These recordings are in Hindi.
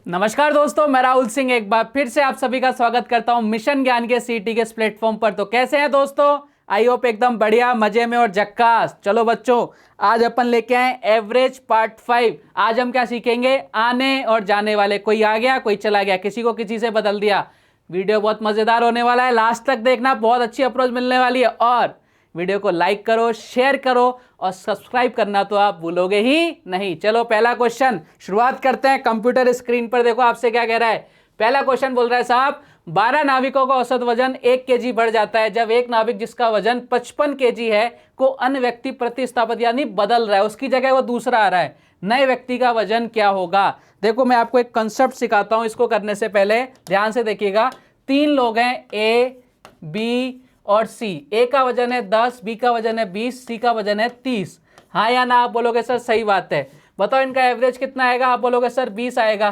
नमस्कार दोस्तों, मैं राहुल सिंह एक बार फिर से आप सभी का स्वागत करता हूं मिशन ज्ञान के सीटी के इस प्लेटफॉर्म पर। तो कैसे हैं दोस्तों? आई होप एकदम बढ़िया, मजे में और झक्कास। चलो बच्चों, आज अपन लेके आए एवरेज पार्ट 5। आज हम क्या सीखेंगे? आने और जाने वाले। कोई आ गया, कोई चला गया, किसी को किसी से बदल दिया। वीडियो बहुत मजेदार होने वाला है, लास्ट तक देखना, बहुत अच्छी अप्रोच मिलने वाली है। और वीडियो को लाइक करो, शेयर करो और सब्सक्राइब करना तो आप भूलोगे ही नहीं। चलो पहला क्वेश्चन शुरुआत करते हैं। कंप्यूटर स्क्रीन पर देखो आपसे क्या कह रहा है। पहला क्वेश्चन बोल रहा है साहब, 12 नाविकों का औसत वजन 1 केजी बढ़ जाता है जब एक नाविक जिसका वजन 55 केजी है को अन्य व्यक्ति प्रतिस्थापित यानी बदल रहा है, उसकी जगह वो दूसरा आ रहा है। नए व्यक्ति का वजन क्या होगा? देखो मैं आपको एक कंसेप्ट सिखाता हूं, इसको करने से पहले ध्यान से देखिएगा। 3 लोग हैं, ए, बी और सी। ए का वजन है 10, बी का वजन है 20, सी का वजन है 30। हाँ या ना? आप बोलोगे सर सही बात है। बताओ इनका एवरेज कितना आएगा? आप बोलोगे सर 20 आएगा,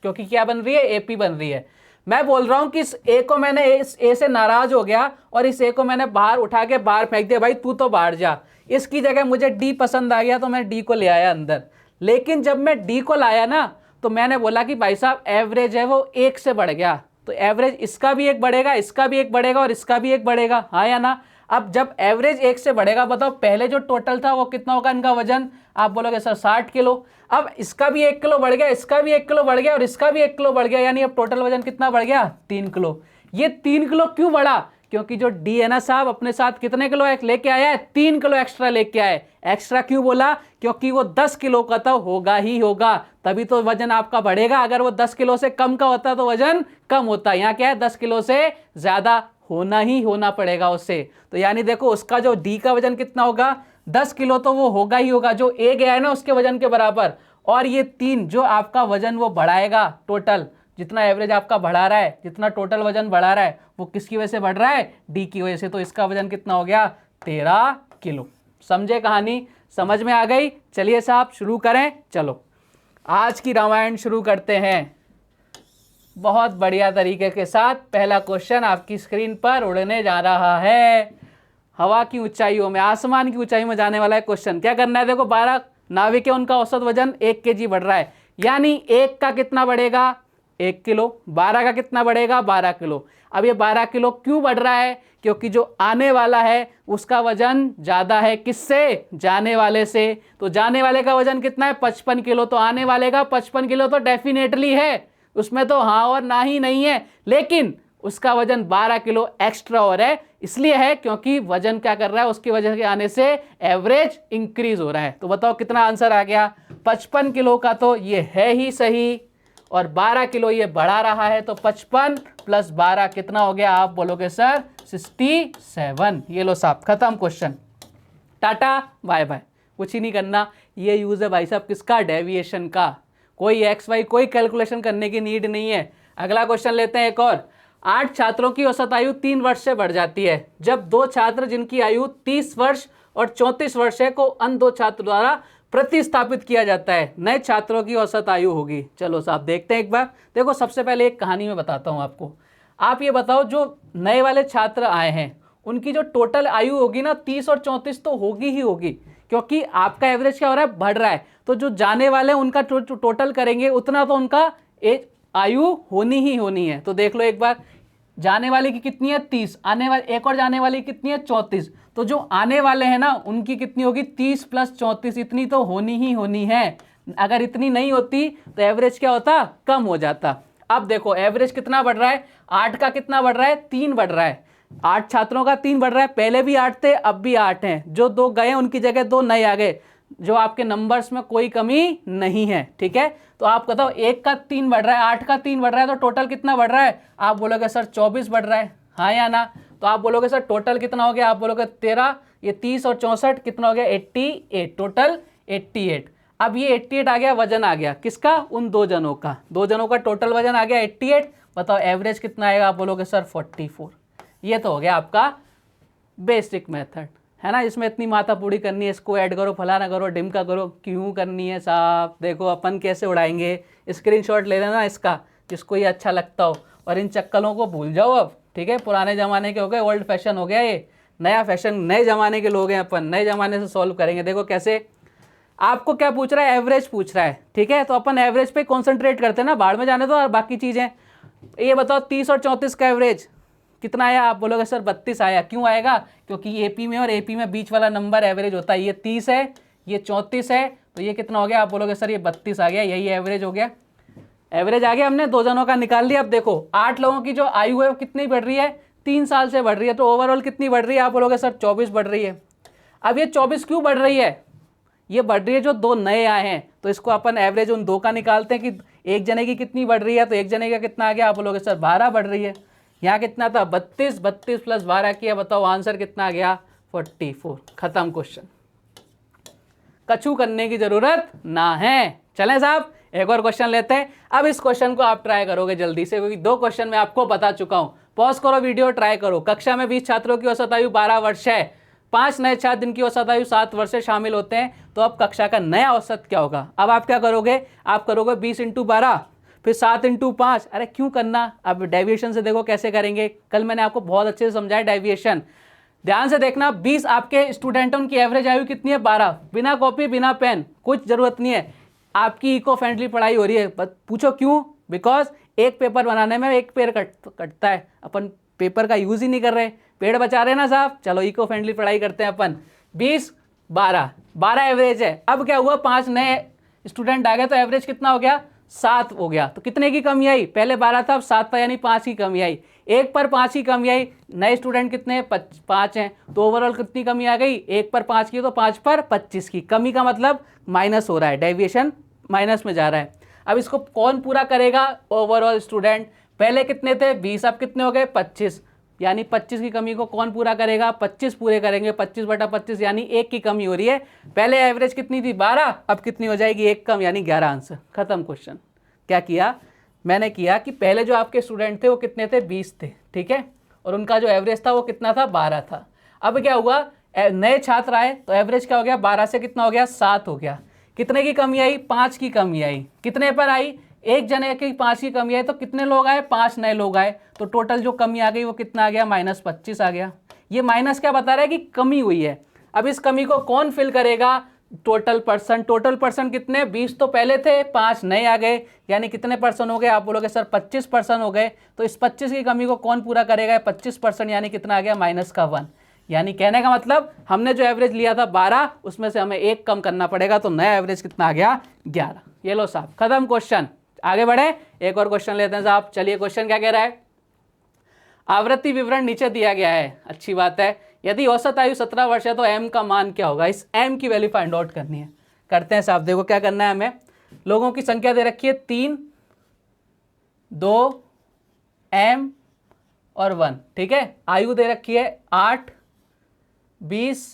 क्योंकि क्या बन रही है? एपी बन रही है। मैं बोल रहा हूं कि इस ए को मैंने इस ए से नाराज हो गया और इस ए को मैंने बाहर उठा के बाहर फेंक दिया, भाई तू तो बाहर जा। इसकी जगह मुझे डी पसंद आ गया तो मैं डी को ले आया अंदर। लेकिन जब मैं डी को लाया ना तो मैंने बोला कि भाई साहब एवरेज है वो 1 से बढ़ गया, तो एवरेज इसका भी एक बढ़ेगा, इसका भी एक बढ़ेगा और इसका भी एक बढ़ेगा। हाँ या ना? अब जब एवरेज 1 से बढ़ेगा, बताओ पहले जो टोटल था वो कितना होगा इनका वजन? आप बोलोगे सर 60 किलो। अब इसका भी 1 किलो बढ़ गया, इसका भी 1 किलो बढ़ गया और इसका भी 1 किलो बढ़ गया, यानी अब टोटल वजन कितना बढ़ गया? 3 किलो। ये 3 किलो क्यों बढ़ा? क्योंकि जो डी है ना साहब, अपने साथ कितने किलो लेके आया है? 3 किलो एक्स्ट्रा लेके आए। एक्स्ट्रा क्यों बोला? क्योंकि वो 10 किलो का तो होगा ही होगा, तभी तो वजन आपका बढ़ेगा। अगर वो 10 किलो से कम का होता तो वजन कम होता। यहाँ क्या है? 10 किलो से ज्यादा होना ही होना पड़ेगा उससे। तो यानी देखो उसका जो डी का वजन कितना होगा? 10 किलो तो वो होगा ही होगा, जो ए गया है ना उसके वजन के बराबर। और ये 3 जो आपका वजन वो बढ़ाएगा, टोटल जितना एवरेज आपका बढ़ा रहा है, जितना टोटल वजन बढ़ा रहा है, वो किसकी वजह से बढ़ रहा है? डी की वजह से। तो इसका वजन कितना हो गया? 13 किलो। समझे कहानी? समझ में आ गई? चलिए साहब शुरू करें। चलो आज की रामायण शुरू करते हैं बहुत बढ़िया तरीके के साथ। पहला क्वेश्चन आपकी स्क्रीन पर उड़ने जा रहा है हवा की ऊंचाइयों में, आसमान की ऊंचाई में जाने वाला है क्वेश्चन। क्या करना है? देखो 12 नाविक है, उनका औसत वजन 1 केजी बढ़ रहा है, यानी 1 का कितना बढ़ेगा? 1 किलो। 12 का कितना बढ़ेगा? 12 किलो। अब ये 12 किलो क्यों बढ़ रहा है? क्योंकि जो आने वाला है उसका वजन ज़्यादा है। किससे? जाने वाले से। तो जाने वाले का वजन कितना है? 55 किलो। तो आने वाले का 55 किलो तो डेफिनेटली है, उसमें तो हाँ और ना ही नहीं है। लेकिन उसका वजन 12 किलो एक्स्ट्रा और है, इसलिए है क्योंकि वजन क्या कर रहा है? उसकी वजह के आने से एवरेज इंक्रीज हो रहा है। तो बताओ कितना आंसर आ गया? 55 किलो का तो ये है ही सही, और 12 किलो ये बढ़ा रहा है, तो 55 + 12 कितना हो गया? आप बोलोगे सर 67। ये लो साहब, खत्म क्वेश्चन। टाटा बाय बाय, कुछ ही नहीं करना। ये यूज है भाई साहब किसका? डेविएशन का। कोई एक्स वाई कोई कैलकुलेशन करने की नीड नहीं है। अगला क्वेश्चन लेते हैं एक और। 8 छात्रों की औसत आयु 3 वर्ष से बढ़ जाती है जब 2 छात्र जिनकी आयु 30 वर्ष और 34 वर्ष है को अन्य 2 छात्र द्वारा प्रतिस्थापित किया जाता है। नए छात्रों की औसत आयु होगी। चलो साहब देखते हैं एक बार। देखो सबसे पहले एक कहानी में बताता हूं आपको। आप ये बताओ, जो नए वाले छात्र आए हैं उनकी जो टोटल आयु होगी ना, 30 और 34 तो होगी ही होगी, क्योंकि आपका एवरेज क्या हो रहा है? बढ़ रहा है। तो जो जाने वाले हैं उनका टोटल करेंगे उतना तो उनका एज आयु होनी ही होनी है। तो देख लो एक बार, जाने वाले की कितनी है? 30। आने वाले एक और जाने वाली कितनी है? 34। तो जो आने वाले हैं ना उनकी कितनी होगी? 30 + 34, इतनी तो होनी ही होनी है। अगर इतनी नहीं होती तो एवरेज क्या होता? कम हो जाता। अब देखो एवरेज कितना बढ़ रहा है? 8 का कितना बढ़ रहा है? 3 बढ़ रहा है। 8 छात्रों का 3 बढ़ रहा है। पहले भी 8 थे, अब भी 8 हैं। जो 2 गए उनकी जगह 2 नए आ गए। जो आपके नंबर्स में कोई कमी नहीं है, ठीक है। तो आप बताओ 1 का 3 बढ़ रहा है, 8 का 3 बढ़ रहा है, तो टोटल कितना बढ़ रहा है? आप बोलोगे सर 24 बढ़ रहा है। हाँ या ना? तो आप बोलोगे सर टोटल कितना हो गया? आप बोलोगे 13, ये 30 और 64 कितना हो गया? 88, टोटल 88। अब ये 88 आ गया, वजन आ गया किसका? उन 2 जनों का। 2 जनों का टोटल वजन आ गया 88। बताओ एवरेज कितना आएगा? आप बोलोगे सर 44। ये तो हो गया आपका बेसिक मेथड, है ना। इसमें इतनी माथा पूड़ी करनी है, इसको ऐड करो, फलाना करो, डिमका करो, क्यों करनी है साहब? देखो अपन कैसे उड़ाएंगे। स्क्रीनशॉट ले लेना इसका, जिसको ये अच्छा लगता हो, और इन चक्कलों को भूल जाओ अब, ठीक है। पुराने ज़माने के हो गए, ओल्ड फैशन हो गया ये। नया फैशन, नए ज़माने के लोग हैं अपन, नए ज़माने से सॉल्व करेंगे। देखो कैसे, आपको क्या पूछ रहा है, एवरेज पूछ रहा है, ठीक है। तो अपन एवरेज पे कॉन्सेंट्रेट करते हैं ना, बाढ़ में जाने दो और बाकी चीज़ें। ये बताओ 30 और 34 का एवरेज कितना आया? आप बोलोगे सर 32 आया। क्यों आएगा? क्योंकि एपी में और एपी में बीच वाला नंबर एवरेज होता है। ये 30 है, ये 34 है, तो ये कितना हो गया? आप बोलोगे सर ये 32 आ गया, यही एवरेज हो गया। एवरेज आ गया, हमने दो जनों का निकाल लिया। अब देखो 8 लोगों की जो आयु है वो कितनी बढ़ रही है? 3 साल से बढ़ रही है। तो ओवरऑल कितनी बढ़ रही है? आप बोलोगे सर 24 बढ़ रही है। अब ये 24 क्यों बढ़ रही है? ये बढ़ रही है जो दो नए आए हैं, तो इसको अपन एवरेज उन दो का निकालते हैं कि एक जने की कितनी बढ़ रही है। तो एक जने का कितना आ गया? आप बोलोगे सर 12 बढ़ रही है। यहाँ कितना था? 32, 32 प्लस 12 किया, बताओ आंसर कितना आ गया? 44। खत्म क्वेश्चन, कछु करने की जरूरत ना है। चलें साहब, एक और क्वेश्चन लेते हैं। अब इस क्वेश्चन को आप ट्राई करोगे जल्दी से, क्योंकि 2 क्वेश्चन मैं आपको बता चुका हूं। पॉज करो वीडियो, ट्राई करो। कक्षा में 20 छात्रों की औसत आयु 12 वर्ष है, 5 नए छात्र जिनकी औसत आयु 7 वर्ष से शामिल होते हैं, तो अब कक्षा का नया औसत क्या होगा? अब आप क्या करोगे? आप करोगे 20 × 12, फिर 7 × 5। अरे क्यों करना? अब डेविएशन से देखो कैसे करेंगे। कल मैंने आपको बहुत अच्छे से समझाया डेविएशन, ध्यान से देखना। 20 आपके स्टूडेंटों उनकी एवरेज आयु कितनी है? 12। बिना कॉपी बिना पेन, कुछ जरूरत नहीं है, आपकी इको फ्रेंडली पढ़ाई हो रही है। पूछो क्यों? बिकॉज एक पेपर बनाने में एक पेड़ कटता है, अपन पेपर का यूज ही नहीं कर रहे, पेड़ बचा रहे ना साहब। चलो इको फ्रेंडली पढ़ाई करते हैं अपन। 20, 12 एवरेज है। अब क्या हुआ? 5 नए स्टूडेंट आ गए, तो एवरेज कितना हो गया? 7 हो गया। तो कितने की कमी आई? पहले 12 था, अब 7 था, यानी 5 की कमी आई। 1 पर 5 की कमी आई। नए स्टूडेंट कितने? 5 हैं, तो ओवरऑल कितनी कमी आ गई? 1 पर 5 की, तो 5 पर 25 की कमी का मतलब माइनस हो रहा है, डेविएशन माइनस में जा रहा है। अब इसको कौन पूरा करेगा? Overall student. पहले कितने थे? 20, अब कितने हो गए? 25, यानी 25 की कमी को कौन पूरा करेगा? 25 पूरे करेंगे। 25/25 यानी 1 की कमी हो रही है। पहले एवरेज कितनी थी? 12, अब कितनी हो जाएगी? 1 कम, यानी 11 आंसर। खत्म क्वेश्चन। क्या किया मैंने? किया कि पहले जो आपके स्टूडेंट थे वो कितने थे? 20 थे, ठीक है, और उनका जो एवरेज था वो कितना था? 12 था। अब क्या हुआ? नए छात्र आए, तो एवरेज क्या हो गया? 12 से कितना हो गया? 7 हो गया। कितने की कमी आई? 5 की कमी आई। कितने पर आई? एक जने की 5 की कमी आई, तो कितने लोग आए? 5 नए लोग आए, तो टोटल जो कमी आ गई वो कितना आ गया? -25 आ गया। ये माइनस क्या बता रहा है? कि कमी हुई है। अब इस कमी को कौन फिल करेगा? Total person. टोटल पर्सन कितने? 20 तो पहले थे, 5 नए आ गए, यानी कितने पर्सन हो गए? आप बोलोगे सर 25 पर्सन हो गए। तो इस 25 की कमी को कौन पूरा करेगा? 25%, यानी कितना आ गया? -1। यानी कहने का मतलब हमने जो एवरेज लिया था 12, उसमें से हमें 1 कम करना पड़ेगा, तो नया एवरेज कितना आ गया? 11। ये लो साहब, खत्म क्वेश्चन। आगे बढ़े, एक और क्वेश्चन लेते हैं साहब। चलिए, क्वेश्चन क्या कह रहा है? आवृत्ति विवरण नीचे दिया गया है, अच्छी बात है। यदि औसत आयु 17 वर्ष है तो एम का मान क्या होगा? इस एम की वैल्यू फाइंड आउट करनी है। करते हैं साहब। देखो क्या करना है हमें। लोगों की संख्या दे रखी है 3, 2, एम और 1, ठीक है। आयु दे रखी है 8, 20,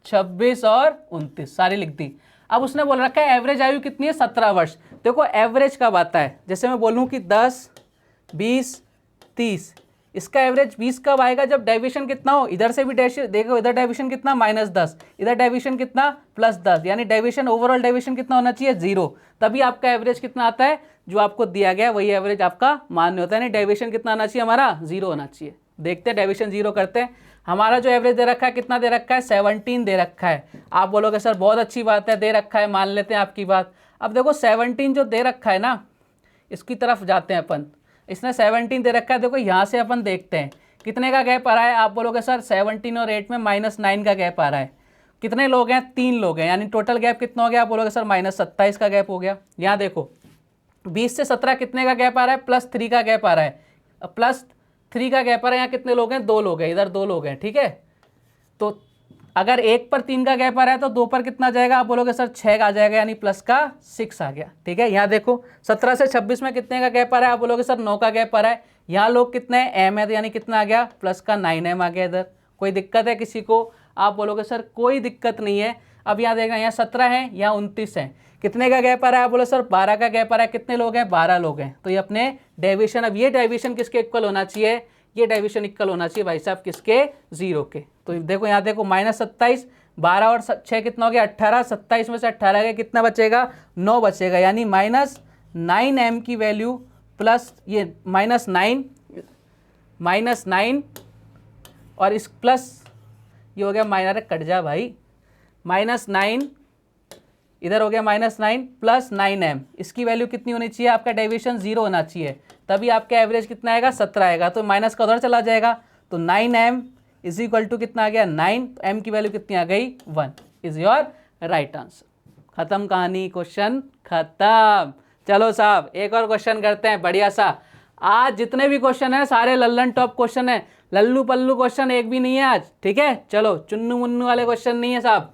26 और 29, सारी लिख दी। अब उसने बोल रखा है एवरेज आयु कितनी है? 17 वर्ष। देखो एवरेज कब आता है? जैसे मैं बोलूँ कि 10, 20, 30, इसका एवरेज 20 कब आएगा? जब डेविएशन कितना हो? इधर से भी देखो, इधर डेविएशन कितना? -10, इधर डेविएशन कितना? +10, यानी डेविएशन, ओवरऑल डेविएशन कितना होना चाहिए? 0। तभी आपका एवरेज कितना आता है? जो आपको दिया गया वही एवरेज आपका मान्य होता है। यानी डेविएशन कितना आना चाहिए हमारा? 0 होना चाहिए। देखते हैं, डेविएशन 0 करते हैं। हमारा जो एवरेज दे रखा है कितना दे रखा है? 17 दे रखा है। आप बोलोगे सर बहुत अच्छी बात है, दे रखा है, मान लेते हैं आपकी बात। अब देखो 17 जो दे रखा है ना, इसकी तरफ जाते हैं अपन। इसने 17 दे रखा है। देखो यहाँ से अपन देखते हैं कितने का गैप आ रहा है। आप बोलोगे सर 17 और 8 में -9 का गैप आ रहा है। कितने लोग हैं? 3 लोग हैं, यानी टोटल गैप कितना हो गया? आप बोलोगे सर -27 का गैप हो गया। यहाँ देखो 20 से 17 कितने का गैप आ रहा है? +3 का गैप आ रहा है। +3 का गैप आ रहा है। यहाँ कितने लोग हैं? 2 लोग हैं, इधर 2 लोग हैं, ठीक है। तो अगर 1 पर 3 का गैप आ रहा है तो 2 पर कितना जाएगा? आप बोलोगे सर 6 का आ जाएगा, यानी +6 आ गया, ठीक है। यहाँ देखो 17 से 26 में कितने का गैप आ रहा है? आप बोलोगे सर 9 का गैप आ रहा है। यहाँ लोग कितने हैं? एम है, तो यानी कितना आ गया? +9m आ गया। इधर कोई दिक्कत है किसी को? आप बोलोगे सर कोई दिक्कत नहीं है। अब यहाँ देखना, यहाँ 17 है, यहाँ 29 है। कितने का गैप आ रहा है? आप बोलो सर 12 का गैप आ रहा है। कितने लोग हैं? 12 लोग हैं। तो ये अपने डेविएशन, अब ये डेविएशन किसके इक्वल होना चाहिए? ये डेविएशन इक्वल होना चाहिए भाई साहब किसके? 0 के। तो देखो यहाँ देखो -27, 12 और 6 कितना हो गया? 18। 27 में से 18 गया, कितना बचेगा? 9 बचेगा, यानी -9m की वैल्यू प्लस ये -9 और इस प्लस ये हो गया माइनर, कट जा भाई, -9 इधर हो गया -9 प्लस 9m, इसकी वैल्यू कितनी होनी चाहिए, आपका डेविएशन 0 होना चाहिए, तभी आपका एवरेज कितना आएगा 17 आएगा, तो माइनस का उधर चला जाएगा, तो 9m इज इक्वल टू कितना आ गया 9, तो m की वैल्यू कितनी आ गई 1 इज योर राइट आंसर। खत्म कहानी, क्वेश्चन खत्म। चलो साहब एक और क्वेश्चन करते हैं बढ़िया सा। आज जितने भी क्वेश्चन है सारे लल्लन टॉप क्वेश्चन है, लल्लू पल्लू क्वेश्चन एक भी नहीं है आज, ठीक है। चलो चुन्नू मुन्नू वाले क्वेश्चन नहीं है साहब।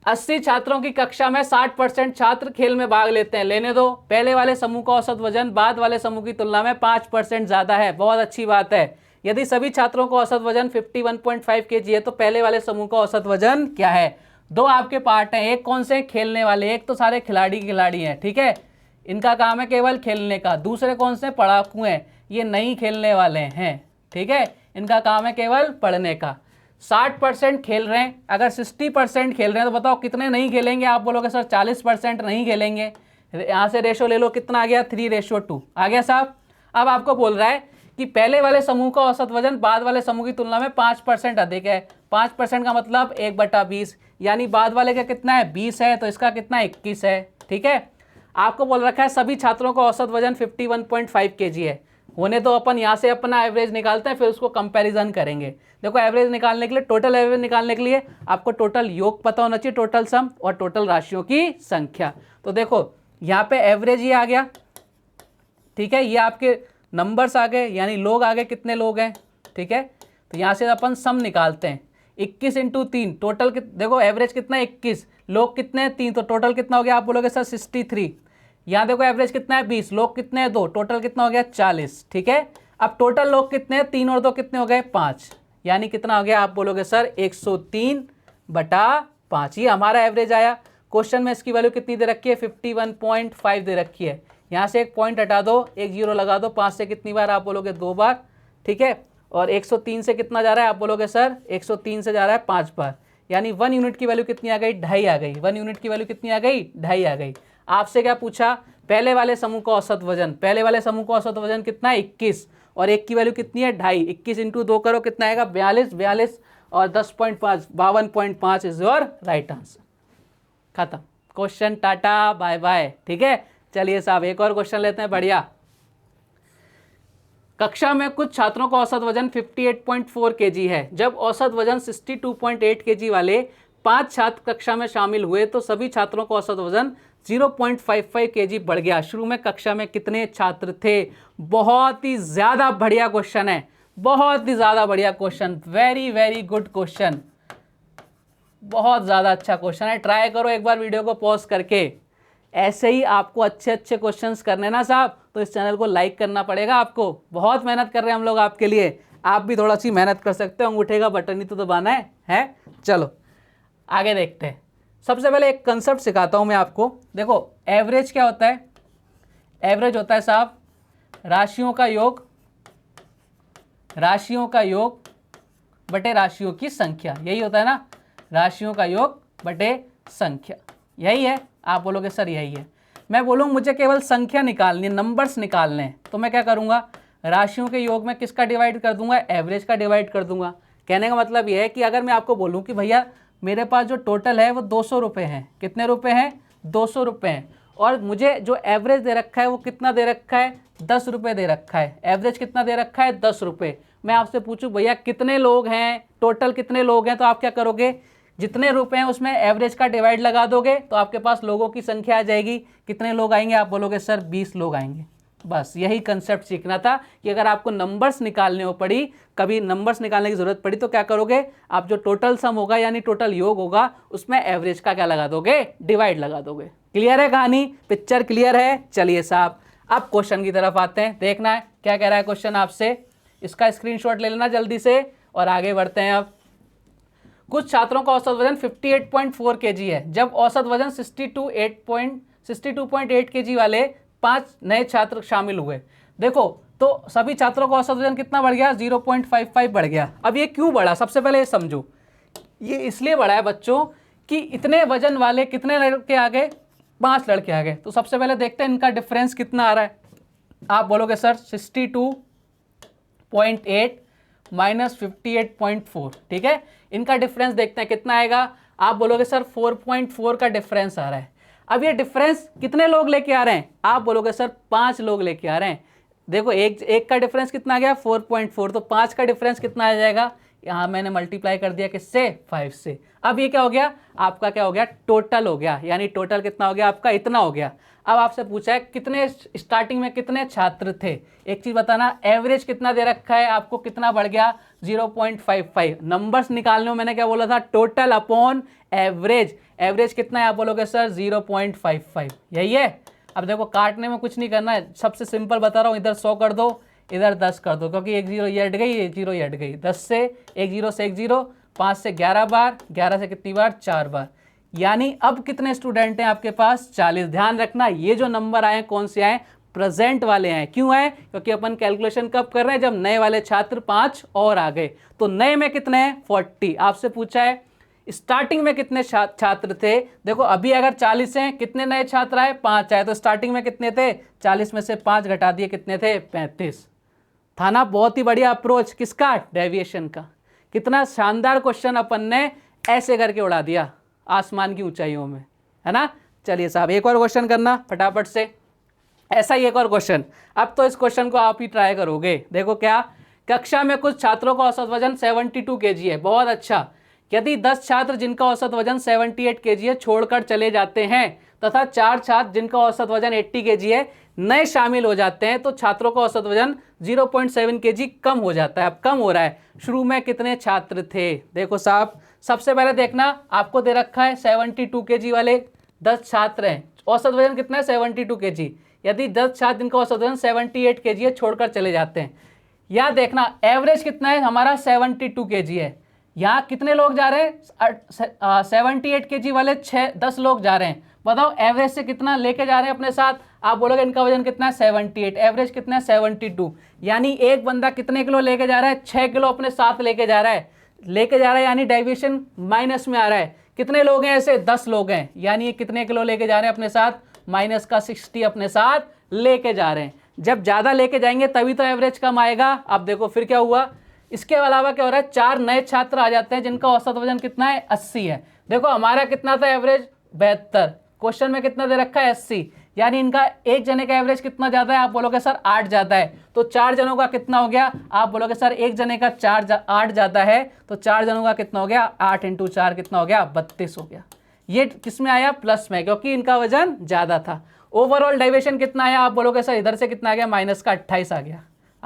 80 छात्रों की कक्षा में 60% छात्र खेल में भाग लेते हैं, लेने दो। पहले वाले समूह का औसत वजन बाद वाले समूह की तुलना में 5% ज़्यादा है, बहुत अच्छी बात है। यदि सभी छात्रों का औसत वजन 51.5 kg है तो पहले वाले समूह का औसत वजन क्या है। दो आपके पार्ट हैं, एक कौन से खेलने वाले, एक तो सारे खिलाड़ी हैं, ठीक है, इनका काम है केवल खेलने का। दूसरे कौन से पढ़ाकू हैं, ये नहीं खेलने वाले हैं, ठीक है, इनका काम है केवल पढ़ने का। 60% खेल रहे हैं, अगर 60% खेल रहे हैं तो बताओ कितने नहीं खेलेंगे। आप बोलोगे सर 40% नहीं खेलेंगे, यहाँ से रेशो ले लो, कितना आ गया 3:2 आ गया साहब। अब आपको बोल रहा है कि पहले वाले समूह का औसत वजन बाद वाले समूह की तुलना में 5% अधिक है। 5% का मतलब 1/20, यानी बाद वाले का कितना है 20 है, तो इसका कितना 21 है, ठीक है। आपको बोल रखा है सभी छात्रों का औसत वजन 51.5 kg है, होने तो अपन यहाँ से अपना एवरेज निकालते हैं, फिर उसको कंपैरिजन करेंगे। देखो एवरेज निकालने के लिए, टोटल एवरेज निकालने के लिए आपको टोटल योग पता होना चाहिए, टोटल सम और टोटल राशियों की संख्या। तो देखो यहाँ पे एवरेज ये आ गया, ठीक है, ये आपके नंबर्स आ गए, यानी लोग आ गए, कितने लोग हैं, ठीक है। तो यहाँ से अपन सम निकालते हैं, 21 × 3 टोटल देखो एवरेज कितना है 21, लोग कितने हैं 3, तो टोटल कितना हो गया, आप बोलोगे सर 63। यहाँ देखो एवरेज कितना है 20, लोग कितने हैं 2, टोटल कितना हो गया 40, ठीक है। अब टोटल लोग कितने हैं 3 और 2 कितने हो गए 5, यानी कितना हो गया, आप बोलोगे सर 103/5, ये हमारा एवरेज आया। क्वेश्चन में इसकी वैल्यू कितनी दे रखी है 51.5 दे रखी है, यहाँ से एक पॉइंट हटा दो, एक जीरो लगा दो, 5 से कितनी बार, आप बोलोगे 2 बार, ठीक है। और 103 से कितना जा रहा है, आप बोलोगे सर 103 से जा रहा है 5 बार, यानी 1 यूनिट की वैल्यू कितनी आ गई 2.5 आ गई। 1 यूनिट की वैल्यू कितनी आ गई 2.5 आ गई। आपसे क्या पूछा, पहले वाले समूह का औसत वजन, पहले वाले समूह का औसत वजन कितना है 21, और एक की वैल्यू कितनी है 2.5, 21 × 2 करो कितना आएगा 42 और 10.5 52.5 इज योर राइट आंसर। खत्म क्वेश्चन, टाटा बाय बाय, ठीक है। चलिए साहब एक और क्वेश्चन लेते हैं बढ़िया। कक्षा में कुछ छात्रों का औसत वजन 58.4 kg है। जब औसत वजन 62.8 kg वाले 5 छात्र कक्षा में शामिल हुए तो सभी छात्रों का औसत वजन 0.55 kg बढ़ गया। शुरू में कक्षा में कितने छात्र थे। बहुत ही ज़्यादा बढ़िया क्वेश्चन है, बहुत ही ज़्यादा बढ़िया question, very very good question, बहुत ज़्यादा अच्छा क्वेश्चन है। ट्राई करो एक बार वीडियो को पॉज करके। ऐसे ही आपको अच्छे अच्छे क्वेश्चंस करने ना साहब, तो इस चैनल को लाइक करना पड़ेगा आपको। बहुत मेहनत कर रहे हैं हम लोग आपके लिए, आप भी थोड़ा सी मेहनत कर सकते हो, अंगूठे का बटन ही तो दबाना है। चलो आगे देखते हैं। सबसे पहले एक कंसेप्ट सिखाता हूँ मैं आपको। देखो एवरेज क्या होता है, एवरेज होता है साहब राशियों का योग, राशियों का योग बटे राशियों की संख्या, यही होता है ना, राशियों का योग बटे संख्या, यही है। आप बोलोगे सर यही है, मैं बोलूँ मुझे केवल संख्या निकालनी, नंबर्स निकालने हैं, तो मैं क्या करूँगा, राशियों के योग में किसका डिवाइड कर दूंगा, एवरेज का डिवाइड कर दूंगा। कहने का मतलब यह है कि अगर मैं आपको बोलूँ कि भैया मेरे पास जो टोटल है वो 200 रुपये हैं, कितने रुपए हैं 200 रुपये हैं, और मुझे जो एवरेज दे रखा है वो कितना दे रखा है 10 रुपये दे रखा है, एवरेज कितना दे रखा है 10 रुपये। मैं आपसे पूछूं भैया कितने लोग हैं, टोटल कितने लोग हैं, तो आप क्या करोगे, जितने रुपए हैं उसमें एवरेज का डिवाइड लगा दोगे तो आपके पास लोगों की संख्या आ जाएगी। कितने लोग आएंगे, आप बोलोगे सर 20 लोग आएंगे। बस यही कंसेप्ट सीखना था कि अगर आपको नंबर्स निकालने हो पड़ी, कभी नंबर्स निकालने की ज़रूरत पड़ी तो क्या करोगे, आप जो टोटल सम होगा यानी टोटल योग होगा उसमें एवरेज का क्या लगा दोगे, डिवाइड लगा दोगे। क्लियर है कहानी, पिक्चर क्लियर है। चलिए साहब अब क्वेश्चन की तरफ आते हैं, देखना है क्या कह रहा है क्वेश्चन आपसे, इसका स्क्रीनशॉट ले लेना जल्दी से और आगे बढ़ते हैं। अब कुछ छात्रों का औसत वजन 58.4 kg है। जब औसत वजन 62.8 kg वाले 5 नए छात्र शामिल हुए। देखो तो सभी छात्रों का औसत वजन कितना बढ़ गया, 0.55 बढ़ गया। अब ये क्यों बढ़ा, सबसे पहले ये समझो, ये इसलिए बढ़ा है बच्चों कि इतने वजन वाले कितने लड़के आ गए, 5 लड़के आ गए। तो सबसे पहले देखते हैं इनका डिफरेंस कितना आ रहा है। आप बोलोगे सर 62.8 - 58.4, ठीक है, इनका डिफरेंस देखते हैं कितना आएगा। आप बोलोगे सर 4.4 का डिफरेंस आ रहा है। अब ये डिफरेंस कितने लोग लेके आ रहे हैं, आप बोलोगे सर 5 लोग लेके आ रहे हैं। देखो एक का डिफरेंस कितना आ गया 4.4, तो 5 का डिफरेंस कितना आ जाएगा, यहाँ मैंने मल्टीप्लाई कर दिया किससे, 5 से। अब ये क्या हो गया आपका, क्या हो गया, टोटल हो गया, यानी टोटल कितना हो गया आपका, इतना हो गया। अब आपसे पूछा है कितने स्टार्टिंग में कितने छात्र थे, एक चीज बताना, एवरेज कितना दे रखा है आपको, कितना बढ़ गया 0.55। नंबर्स निकालने में मैंने क्या बोला था, टोटल अपॉन एवरेज, एवरेज कितना है आप बोलोगे सर 0.55, यही है। अब देखो काटने में कुछ नहीं करना है, सबसे सिंपल बता रहा हूँ, इधर 100 कर दो, इधर 10 कर दो, क्योंकि एक जीरो ये हट गई, एक जीरो ये हट गई, 10 से एक जीरो से एक जीरो, 5 से 11 बार, 11 से कितनी बार, 4 बार, यानी अब कितने स्टूडेंट हैं आपके पास, 40। ध्यान रखना ये जो नंबर आए कौन से आए, प्रेजेंट वाले हैं। क्यों आए, क्योंकि अपन कैलकुलेशन कब कर रहे हैं, जब नए वाले छात्र 5 और आ गए। तो नए में कितने हैं 40। आपसे पूछा है स्टार्टिंग में कितने छात्र थे, देखो अभी अगर 40 हैं, कितने नए छात्र आए, 5 आए, तो स्टार्टिंग में कितने थे, 40 में से 5 घटा दिए, कितने थे, 35। था ना, बहुत ही बढ़िया अप्रोच, किसका, डेविएशन का। कितना शानदार क्वेश्चन अपन ने ऐसे करके उड़ा दिया आसमान की ऊंचाइयों में, है ना। चलिए साहब एक और क्वेश्चन करना फटाफट से, ऐसा ही एक और क्वेश्चन। अब तो इस क्वेश्चन को आप ही ट्राई करोगे। देखो क्या, कक्षा में कुछ छात्रों का औसत वजन 72 kg है, बहुत अच्छा। यदि 10 छात्र जिनका औसत वजन 78 kg है छोड़कर चले जाते हैं तथा 4 छात्र जिनका औसत वजन 80 kg है नए शामिल हो जाते हैं, तो छात्रों का औसत वजन 0.7 kg कम हो जाता है। अब कम हो रहा है, शुरू में कितने छात्र थे। देखो साहब सबसे पहले देखना, आपको दे रखा है 72 kg वाले 10 छात्र हैं, औसत वजन कितना है 72 kg। यदि 10 छात्र जिनका औसत वजन 78 kg है छोड़कर चले जाते हैं, या देखना एवरेज कितना है हमारा 72 kg है, यहाँ कितने लोग जा रहे हैं 78 kg वाले 10 लोग जा रहे हैं। बताओ एवरेज से कितना लेके जा रहे हैं अपने साथ, आप बोलोगे इनका वजन कितना है 78, एवरेज कितना है 72, यानी एक बंदा कितने किलो लेके जा रहा है, 6 किलो अपने साथ लेके जा रहा है, यानी डेविएशन माइनस में आ रहा है। कितने लोग हैं ऐसे, 10 लोग हैं, यानी ये कितने किलो लेके जा रहे हैं अपने साथ, माइनस का 60 अपने साथ लेके जा रहे हैं। जब ज़्यादा लेके जाएंगे तभी तो एवरेज कम आएगा। अब देखो फिर क्या हुआ, इसके अलावा क्या हो रहा है, 4 नए छात्र आ जाते हैं जिनका औसत वजन कितना है 80 है। देखो हमारा कितना था एवरेज 72, क्वेश्चन में कितना दे रखा है 80, यानी इनका एक जने का एवरेज कितना जाता है, आप बोलोगे सर 8 जाता है। तो 4 जनों का कितना हो गया, आप बोलोगे सर एक जने का 8 जाता है, तो 4 जनों का कितना हो गया, 8 × 4 कितना हो गया, 32 हो गया। ये किस में आया, प्लस में, क्योंकि इनका वजन ज़्यादा था। ओवरऑल डेविएशन कितना आया, आप बोलोगे सर इधर से कितना आ गया, माइनस का 28 आ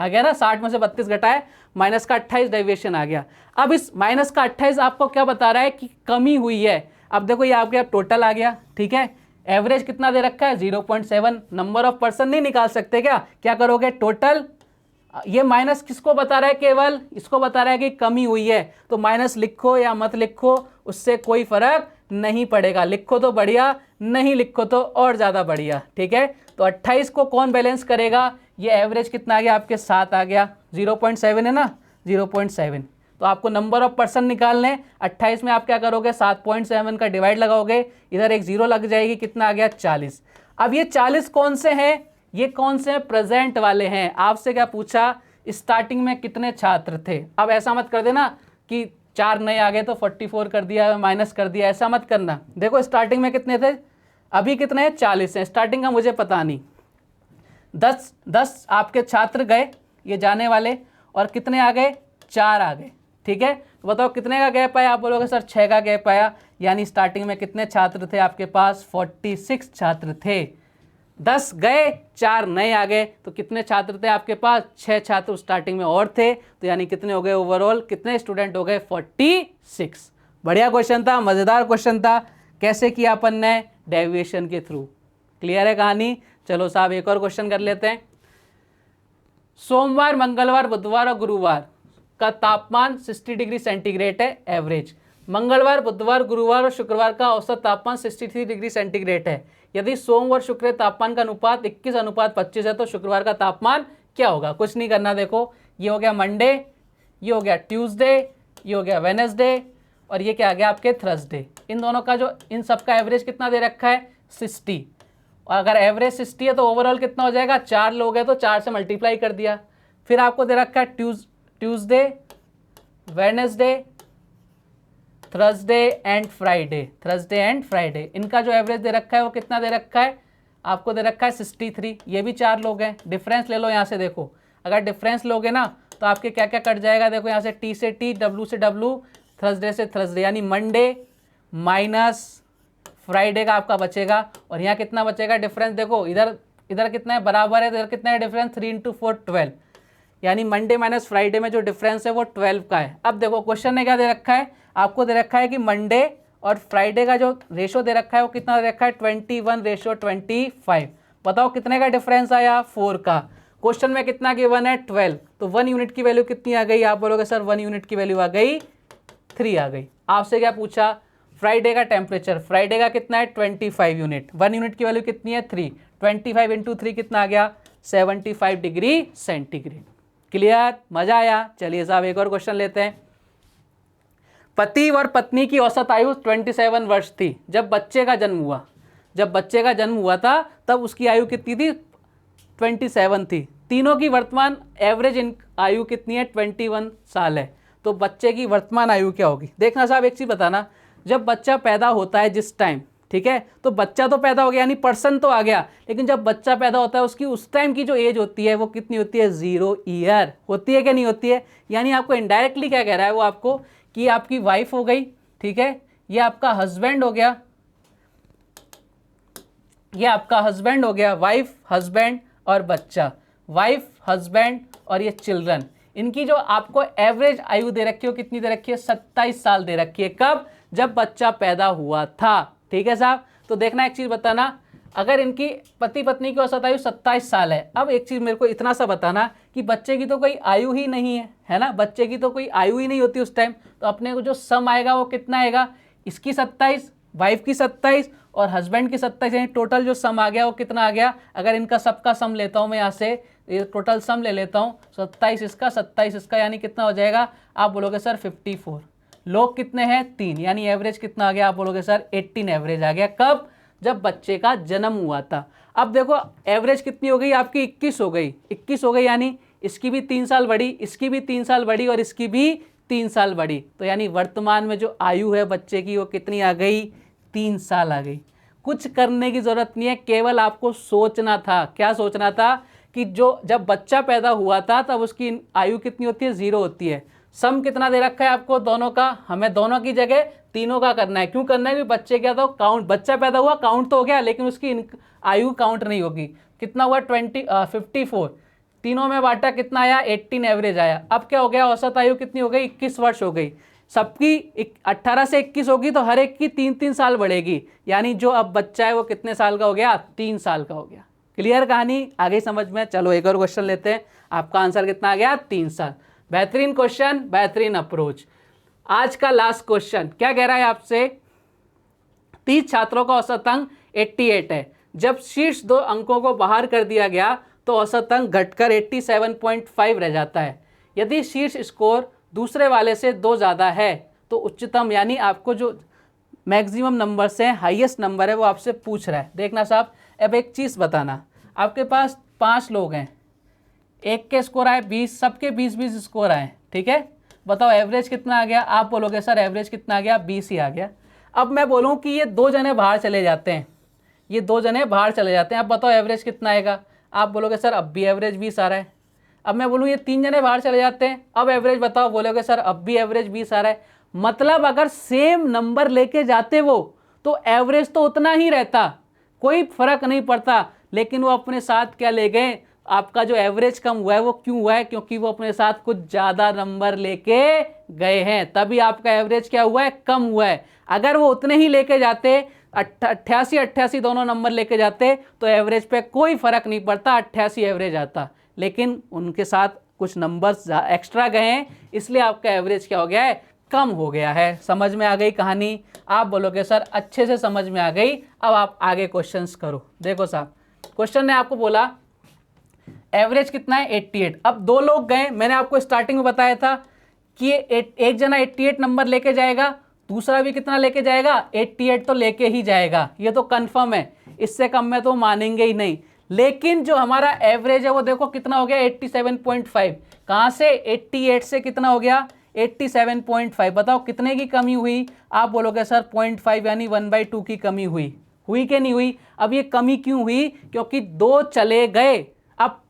गया ना, 60 में से 32 घटाए, माइनस का 28 डेविएशन आ गया। अब इस माइनस का 28 आपको क्या बता रहा है कि कमी हुई है। अब देखो ये आपके टोटल आ गया, ठीक है, एवरेज कितना दे रखा है 0.7, नंबर ऑफ पर्सन नहीं निकाल सकते क्या करोगे, टोटल। ये माइनस किसको बता रहा है, केवल इसको बता रहा है कि कमी हुई है। तो माइनस लिखो या मत लिखो उससे कोई फर्क नहीं पड़ेगा, लिखो तो बढ़िया, नहीं लिखो तो और ज़्यादा बढ़िया, ठीक है। तो 28 को कौन बैलेंस करेगा, ये एवरेज कितना आ गया आपके 7 आ गया, 0.7 है ना, 0.7। तो आपको नंबर ऑफ पर्सन निकालने, 28 में आप क्या करोगे 7.7 का डिवाइड लगाओगे, इधर एक जीरो लग जाएगी, कितना आ गया 40। अब ये 40 कौन से हैं, ये कौन से हैं, प्रेजेंट वाले हैं। आपसे क्या पूछा, स्टार्टिंग में कितने छात्र थे। अब ऐसा मत कर देना कि 4 नए आ गए तो 44 कर दिया, माइनस कर दिया, ऐसा मत करना। देखो स्टार्टिंग में कितने थे, अभी कितने हैं 40 हैं, स्टार्टिंग का मुझे पता नहीं। 10 आपके छात्र गए ये जाने वाले, और कितने आ गए, 4 आ गए, ठीक है। तो बताओ कितने का गैप आया, आप बोलोगे सर 6 का गैप आया, यानी स्टार्टिंग में कितने छात्र थे आपके पास, 46 छात्र थे। 10 गए 4 नए आ गए, तो कितने छात्र थे आपके पास, 6 छात्र स्टार्टिंग में और थे, तो यानी कितने हो गए, ओवरऑल कितने स्टूडेंट हो गए, 46। बढ़िया क्वेश्चन था, मज़ेदार क्वेश्चन था। कैसे किया अपन ने, डेविएशन के थ्रू। क्लियर है कहानी। चलो साहब एक और क्वेश्चन कर लेते हैं। सोमवार, मंगलवार, बुधवार और गुरुवार का तापमान 60 डिग्री सेंटीग्रेड है एवरेज। मंगलवार, बुधवार, गुरुवार और शुक्रवार का औसत तापमान 63 डिग्री सेंटीग्रेड है। यदि सोम और शुक्र तापमान का अनुपात 21:25 है तो शुक्रवार का तापमान क्या होगा। कुछ नहीं करना, देखो ये हो गया मंडे, ये हो गया ट्यूसडे, ये हो गया वेडनेसडे, और ये क्या आ गया आपके थर्सडे। इन दोनों का जो इन सब का एवरेज कितना दे रखा है 60, और अगर एवरेज 60 है तो ओवरऑल कितना हो जाएगा, 4 लोग हैं तो 4 से मल्टीप्लाई कर दिया। फिर आपको दे रखा है Tuesday, Wednesday, Thursday and Friday, Thursday and Friday, इनका जो एवरेज दे रखा है वो कितना दे रखा है, आपको दे रखा है 63। ये भी 4 लोग हैं, डिफरेंस ले लो यहाँ से। देखो अगर डिफरेंस लोगे ना तो आपके क्या क्या कट जाएगा, देखो यहाँ से टी से टी, डब्ल्यू से डब्ल्यू, थर्सडे से थर्सडे, यानी मंडे माइनस फ्राइडे का आपका बचेगा। और यहाँ कितना बचेगा डिफरेंस, देखो इधर इधर कितना है बराबर है, इधर कितना है डिफरेंस, 3 × 4 12, यानी मंडे माइनस फ्राइडे में जो डिफरेंस है वो 12 का है। अब देखो क्वेश्चन ने क्या दे रखा है, आपको दे रखा है कि मंडे और फ्राइडे का जो रेशो दे रखा है वो कितना दे रखा है, 21:25। बताओ कितने का डिफरेंस आया, 4 का। क्वेश्चन में कितना गिवन है, 12, तो 1 यूनिट की वैल्यू कितनी आ गई, आप बोलोगे सर 1 यूनिट की वैल्यू आ गई 3 आ गई। आपसे क्या पूछा, फ्राइडे का टेम्परेचर, फ्राइडे का कितना है 25 यूनिट, 1 यूनिट की वैल्यू कितनी है 3, 25 × 3 कितना आ गया 75 डिग्री सेंटीग्रेड। क्लियर, मजा आया। चलिए साहब एक और क्वेश्चन लेते हैं। पति और पत्नी की औसत आयु 27 वर्ष थी जब बच्चे का जन्म हुआ। जब बच्चे का जन्म हुआ था तब उसकी आयु कितनी थी, 27 थी। तीनों की वर्तमान एवरेज आयु कितनी है, 21 साल है। तो बच्चे की वर्तमान आयु क्या होगी। देखना साहब एक चीज़ बताना, जब बच्चा पैदा होता है जिस टाइम, ठीक है, तो बच्चा तो पैदा हो गया यानी पर्सन तो आ गया, लेकिन जब बच्चा पैदा होता है उसकी उस टाइम की जो एज होती है वो कितनी होती है, 0 ईयर होती है कि नहीं होती है। यानी आपको इनडायरेक्टली क्या कह रहा है वो आपको, कि आपकी वाइफ हो गई, ठीक है, ये आपका हस्बैंड हो गया, ये आपका हस्बैंड हो गया, वाइफ हस्बैंड और बच्चा, वाइफ हस्बैंड और ये चिल्ड्रन, इनकी जो आपको एवरेज आयु दे रखी है कितनी दे रखी है, 27 साल दे रखी है। कब, जब बच्चा पैदा हुआ था। ठीक है साहब, तो देखना एक चीज़ बताना, अगर इनकी पति पत्नी की औसत आयु 27 साल है, अब एक चीज़ मेरे को इतना सा बताना कि बच्चे की तो कोई आयु ही नहीं है ना, बच्चे की तो कोई आयु ही नहीं होती उस टाइम, तो अपने को जो सम आएगा वो कितना आएगा, इसकी 27, वाइफ की 27 और हस्बैंड की 27, यानी टोटल जो सम आ गया वो कितना आ गया। अगर इनका सबका सम लेता हूँ मैं यहाँ से, ये टोटल सम ले लेता हूँ, 27 इसका 27 इसका, यानी कितना हो जाएगा, आप बोलोगे सर 54। लोग कितने हैं, 3, यानी एवरेज कितना आ गया, आप बोलोगे सर 18 एवरेज आ गया। कब, जब बच्चे का जन्म हुआ था। अब देखो एवरेज कितनी हो गई आपकी, 21 हो गई, 21 हो गई, यानी इसकी भी 3 साल बढ़ी, इसकी भी 3 साल बढ़ी और इसकी भी 3 साल बढ़ी, तो यानी वर्तमान में जो आयु है बच्चे की वो कितनी आ गई, 3 साल आ गई। कुछ करने की ज़रूरत नहीं है, केवल आपको सोचना था। क्या सोचना था, कि जो जब बच्चा पैदा हुआ था तब उसकी आयु कितनी होती है, 0 होती है। सम कितना दे रखा है आपको दोनों का, हमें दोनों की जगह तीनों का करना है। क्यों करना है, कि बच्चे क्या था काउंट, बच्चा पैदा हुआ काउंट तो हो गया, लेकिन उसकी आयु काउंट नहीं होगी। कितना हुआ 54, तीनों में बांटा कितना आया, 18 एवरेज आया। अब क्या हो गया, औसत आयु कितनी हो गई, 21 वर्ष हो गई। सबकी 18 से 21 होगी तो हर एक की 3-3 साल बढ़ेगी, यानी जो अब बच्चा है वो कितने साल का हो गया, 3 साल का हो गया। क्लियर कहानी, आगे समझ में। चलो एक और क्वेश्चन लेते हैं, आपका आंसर कितना आ गया, 3 साल। बेहतरीन क्वेश्चन, बेहतरीन अप्रोच। आज का लास्ट क्वेश्चन क्या कह रहा है आपसे, 30 छात्रों का औसत अंक 88 है। जब शीर्ष 2 अंकों को बाहर कर दिया गया तो औसत अंक घटकर 87.5 रह जाता है। यदि शीर्ष स्कोर दूसरे वाले से 2 ज़्यादा है तो उच्चतम, यानी आपको जो मैक्सिमम नंबर से हाईएस्ट नंबर है वो आपसे पूछ रहा है। देखना साहब, अब एक चीज़ बताना, आपके पास 5 लोग हैं, एक के स्कोर आए 20, सबके 20-20 स्कोर आए, ठीक है। बताओ एवरेज कितना आ गया, आप बोलोगे सर एवरेज कितना आ गया, 20 ही आ गया। अब मैं बोलूँ कि ये 2 जने बाहर चले जाते हैं, ये 2 जने बाहर चले जाते हैं, अब बताओ एवरेज कितना आएगा, आप बोलोगे सर अब भी एवरेज 20 आ रहा है। अब मैं बोलूँ ये 3 जने बाहर चले जाते हैं, अब एवरेज बताओ, बोलोगे सर अब भी एवरेज 20 आ रहा है। मतलब अगर सेम नंबर लेके जाते वो तो एवरेज तो उतना ही रहता, कोई फर्क नहीं पड़ता, लेकिन वो अपने साथ क्या ले गए, आपका जो एवरेज कम हुआ है वो क्यों हुआ है, क्योंकि वो अपने साथ कुछ ज़्यादा नंबर लेके गए हैं, तभी आपका एवरेज क्या हुआ है, कम हुआ है। अगर वो उतने ही लेके जाते, 88 दोनों नंबर लेके जाते तो एवरेज पे कोई फ़र्क नहीं पड़ता, 88 एवरेज आता, लेकिन उनके साथ कुछ नंबर्स एक्स्ट्रा गए हैं, इसलिए आपका एवरेज क्या हो गया है, कम हो गया है। समझ में आ गई कहानी, आप बोलोगे सर अच्छे से समझ में आ गई। अब आप आगे क्वेश्चंस करो। देखो साहब, क्वेश्चन ने आपको बोला एवरेज कितना है, 88। अब 2 लोग गए, मैंने आपको स्टार्टिंग में बताया था कि एक जना 88 नंबर लेके जाएगा, दूसरा भी कितना लेके जाएगा, 88 तो लेके ही जाएगा, ये तो कंफर्म है, इससे कम में तो मानेंगे ही नहीं। लेकिन जो हमारा एवरेज है वो देखो कितना हो गया, 87.5। कहाँ से, 88 से कितना हो गया, 87.5। बताओ कितने की कमी हुई? आप बोलोगे सर 0.5 यानी 1/2 की कमी हुई। हुई कि नहीं हुई? अब ये कमी क्यों हुई? क्योंकि 2 चले गए। अब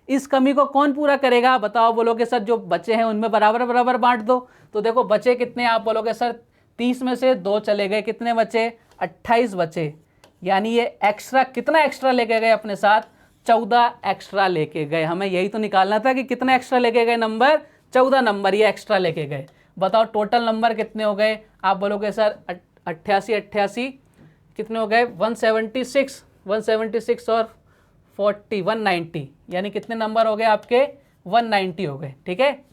इस कमी को कौन पूरा करेगा? बताओ। बोलोगे सर जो बचे हैं उनमें बराबर बराबर बांट दो। तो देखो बचे कितने? आप बोलोगे सर 30 में से 2 चले गए, कितने बचे? 28 बचे। यानी ये एक्स्ट्रा, कितना एक्स्ट्रा लेके गए अपने साथ? 14 एक्स्ट्रा लेके गए। हमें यही तो निकालना था कि कितने एक्स्ट्रा लेके गए नंबर? 14 नंबर ये एक्स्ट्रा लेके गए। बताओ टोटल नंबर कितने हो गए? आप बोलोगे सर 88 कितने हो गए? 176 और 40 190, यानी कितने नंबर हो गए आपके? 190 हो गए। ठीक है,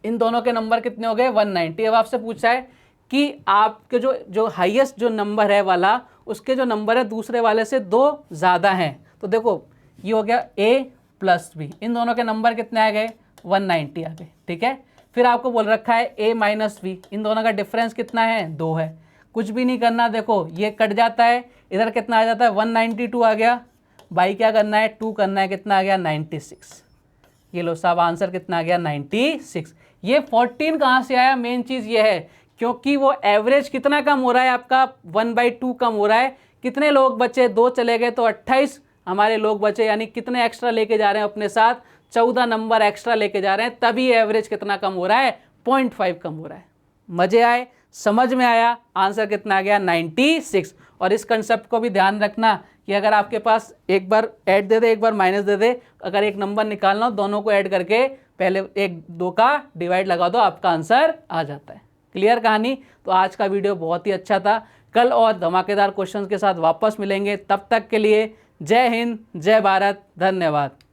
इन दोनों के नंबर कितने हो गए? 190। अब आपसे पूछा है कि आपके जो हाईएस्ट जो नंबर है वाला, उसके जो नंबर है दूसरे वाले से 2 ज़्यादा हैं। तो देखो ये हो गया A प्लस B, इन दोनों के नंबर कितने आ गए? 190 आ गए। ठीक है, फिर आपको बोल रखा है A माइनस B, इन दोनों का डिफरेंस कितना है? 2 है। कुछ भी नहीं करना, देखो ये कट जाता है, इधर कितना आ जाता है? 192 आ गया। बाई क्या करना है? 2 करना है, कितना आ गया? 96। ये लो साहब आंसर कितना आ गया? 96। ये 14 कहाँ से आया? मेन चीज़ ये है क्योंकि वो एवरेज कितना कम हो रहा है आपका? 1/2 कम हो रहा है। कितने लोग बचे? 2 चले गए तो 28 हमारे लोग बचे, यानी कितने एक्स्ट्रा लेके जा रहे हैं अपने साथ? 14 नंबर एक्स्ट्रा लेके जा रहे हैं, तभी एवरेज कितना कम हो रहा है? 0.5 कम हो रहा है। मजे आए? समझ में आया? आंसर कितना आ गया? 96। और इस कंसेप्ट को भी ध्यान रखना कि अगर आपके पास एक बार ऐड दे दे एक बार माइनस दे दे, अगर एक नंबर निकालना हो दोनों को ऐड करके पहले 1-2 का डिवाइड लगा दो, आपका आंसर आ जाता है। क्लियर कहानी? तो आज का वीडियो बहुत ही अच्छा था। कल और धमाकेदार क्वेश्चंस के साथ वापस मिलेंगे, तब तक के लिए जय हिंद, जय भारत, धन्यवाद।